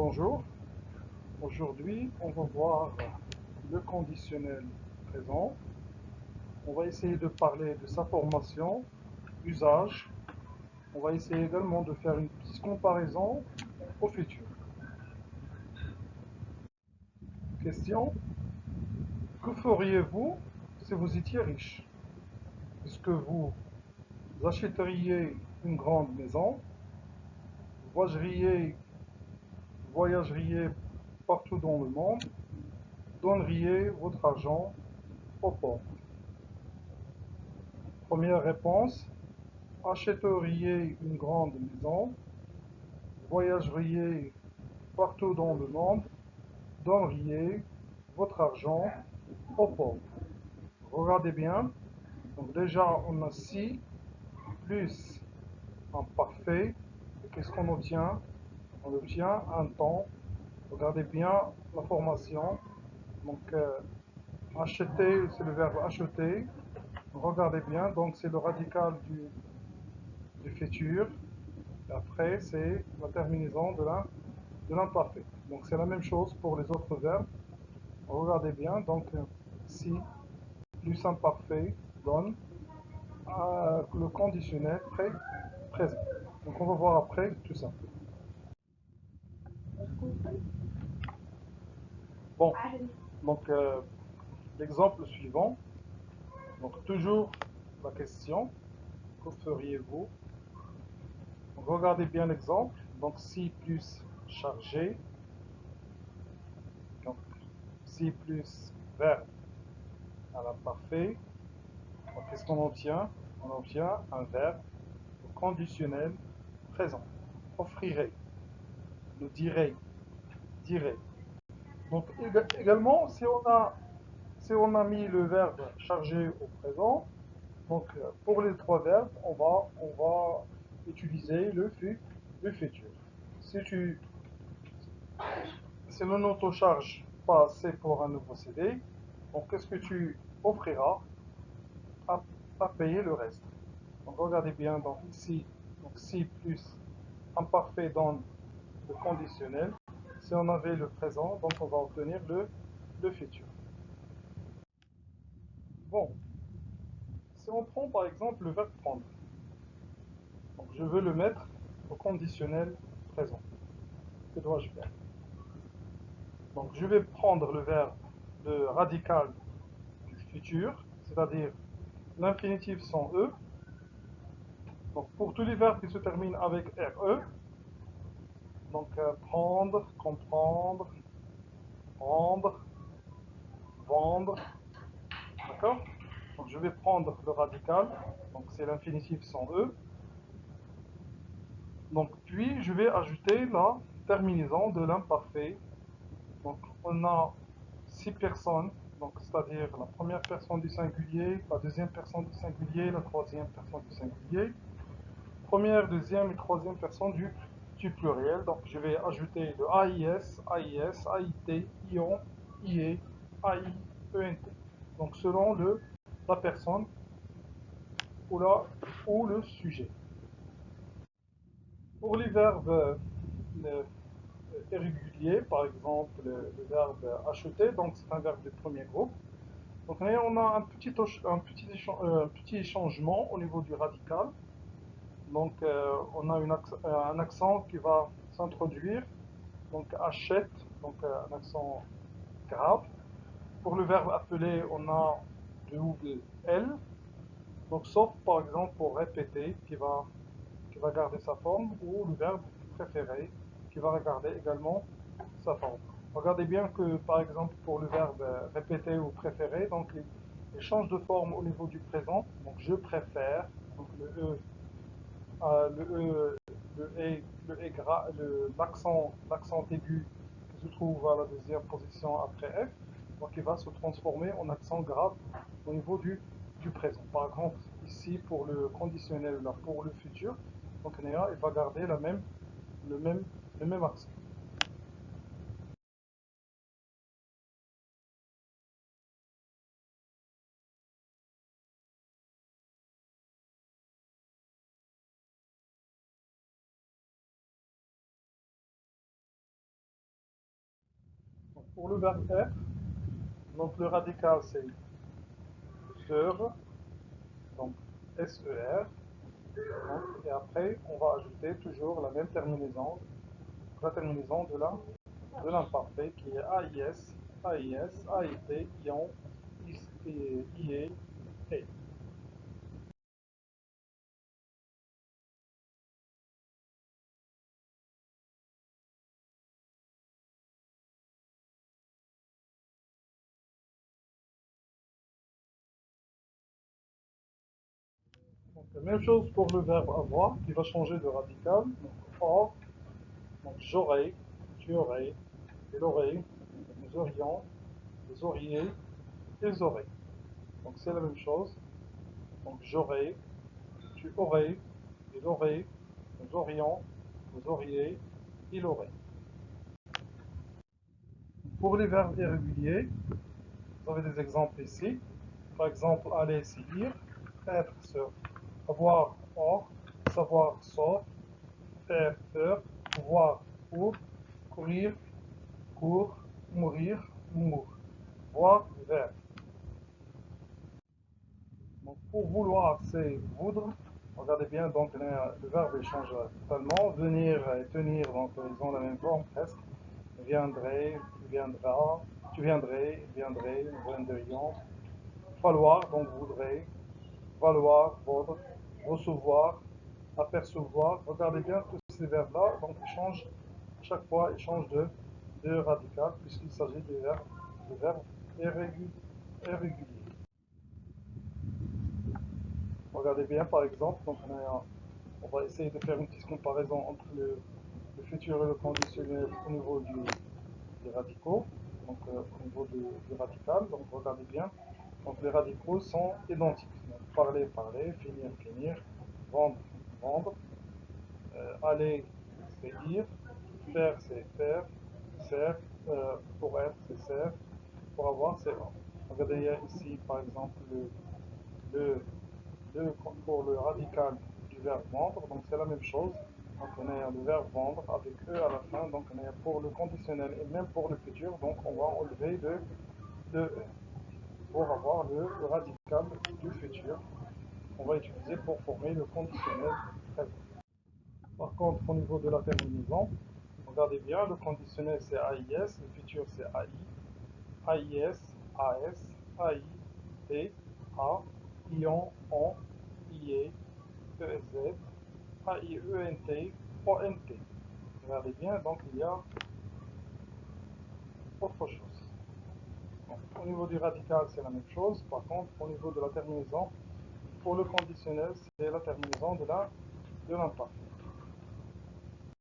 Bonjour, aujourd'hui on va voir le conditionnel présent. On va essayer de parler de sa formation, usage. On va essayer également de faire une petite comparaison au futur. Question, que feriez-vous si vous étiez riche? Est-ce que vous achèteriez une grande maison, voyageriez partout dans le monde, donneriez votre argent aux pauvres? Première réponse, achèteriez une grande maison, voyageriez partout dans le monde, donneriez votre argent aux pauvres. Regardez bien. Donc déjà, on a si plus un parfait. Qu'est-ce qu'on obtient? On obtient un temps. Regardez bien la formation. Donc, acheter, c'est le verbe acheter. Regardez bien. Donc, c'est le radical du futur. Et après, c'est la terminaison de l'imparfait. Donc, c'est la même chose pour les autres verbes. Regardez bien. Donc, si plus imparfait donne le conditionnel présent. Donc, on va voir après tout ça. Bon, donc l'exemple suivant. Donc, toujours la question, que feriez-vous? Regardez bien l'exemple. Donc, si plus chargé. Donc, si plus verbe à l'imparfait. Donc, qu'est-ce qu'on obtient? On obtient un verbe conditionnel présent. Offrirait, nous dirait. Donc, également, si on a mis le verbe chargé au présent, donc pour les trois verbes, on va utiliser le futur. Si tu, si le auto-charge pas assez pour un nouveau CD, donc qu'est-ce que tu offriras à, à payer le reste? Donc regardez bien, donc ici, donc si plus imparfait dans le conditionnel, si on avait le présent, donc on va obtenir le futur. Bon, si on prend par exemple le verbe prendre, donc je veux le mettre au conditionnel présent. Que dois-je faire? Donc je vais prendre le radical du futur, c'est-à-dire l'infinitif sans E. Donc pour tous les verbes qui se terminent avec RE, donc prendre, comprendre, rendre, vendre, d'accord? Donc je vais prendre le radical, donc c'est l'infinitif sans E. Donc puis je vais ajouter la terminaison de l'imparfait. Donc on a 6 personnes, donc c'est-à-dire la première personne du singulier, la deuxième personne du singulier, la troisième personne du singulier, première, deuxième et troisième personne du pluriel. Donc je vais ajouter le AIS, AIS, AIT, ION, IE, AI, ENT. Donc selon la personne ou le sujet. Pour les verbes irréguliers, par exemple le verbe acheter, donc c'est un verbe de premier groupe. Donc on a un petit changement au niveau du radical. Donc on a un accent qui va s'introduire. Donc achète, donc un accent grave. Pour le verbe appeler, on a double L. Donc sauf par exemple pour répéter qui va garder sa forme, ou le verbe préféré qui va garder également sa forme. Regardez bien que par exemple pour le verbe répéter ou préférer, donc il change de forme au niveau du présent. Donc je préfère, donc l'accent aigu qui se trouve à la deuxième position après F, donc il va se transformer en accent grave au niveau du présent. Par exemple, ici pour le conditionnel, là, pour le futur, donc Néa, il va garder le même accent. Pour le verbe être, donc le radical c'est ser, donc ser, et après on va ajouter toujours la même terminaison, la terminaison de l'imparfait qui est AIS, AIS, AIT, ION, IE, E. Donc, la même chose pour le verbe avoir qui va changer de radical. Donc, or, donc j'aurais, tu aurais, il aurait, nous aurions, vous auriez, ils auraient. Donc c'est la même chose. Donc j'aurais, tu aurais, il aurait, nous aurions, vous auriez, il aurait. Pour les verbes irréguliers, vous avez des exemples ici. Par exemple, aller, c'est ir, être, sur, avoir, or, savoir, sort, faire, peur, voir, pour, courir, court, mourir, mour, voir, vers. Donc pour vouloir, c'est voudre. Regardez bien, donc le verbe il change totalement. Venir et tenir, donc ils ont la même forme presque. Viendrait, viendra, tu viendrais, viendrait, nous viendrions. Falloir, donc voudrait, valoir, vaudre, recevoir, apercevoir. Regardez bien tous ces verbes-là, donc ils changent, chaque fois ils changent de radical puisqu'il s'agit de verbes irréguliers. Regardez bien par exemple, donc on va essayer de faire une petite comparaison entre le futur et le conditionnel au niveau des radicaux, donc au niveau du radical. Donc regardez bien, donc les radicaux sont identiques. Donc, parler, parler, finir, finir, vendre, vendre, aller, c'est ir, faire, c'est faire, ser, pour être, c'est ser, pour avoir, c'est avoir. Regardez ici par exemple le, pour le radical du verbe vendre, donc c'est la même chose. Donc on a le verbe vendre avec E à la fin, donc on est pour le conditionnel et même pour le futur, donc on va enlever le E pour avoir le radical du futur qu'on va utiliser pour former le conditionnel présent. Par contre, au niveau de la terminaison, regardez bien, le conditionnel c'est AIS, le futur c'est AI, AIS, AS, AI, T, A, ION, ON, IE, EZ, AIENT, ONT. Regardez bien, donc il y a autre chose. Donc, au niveau du radical, c'est la même chose. Par contre, au niveau de la terminaison, pour le conditionnel, c'est la terminaison de l'imparfait.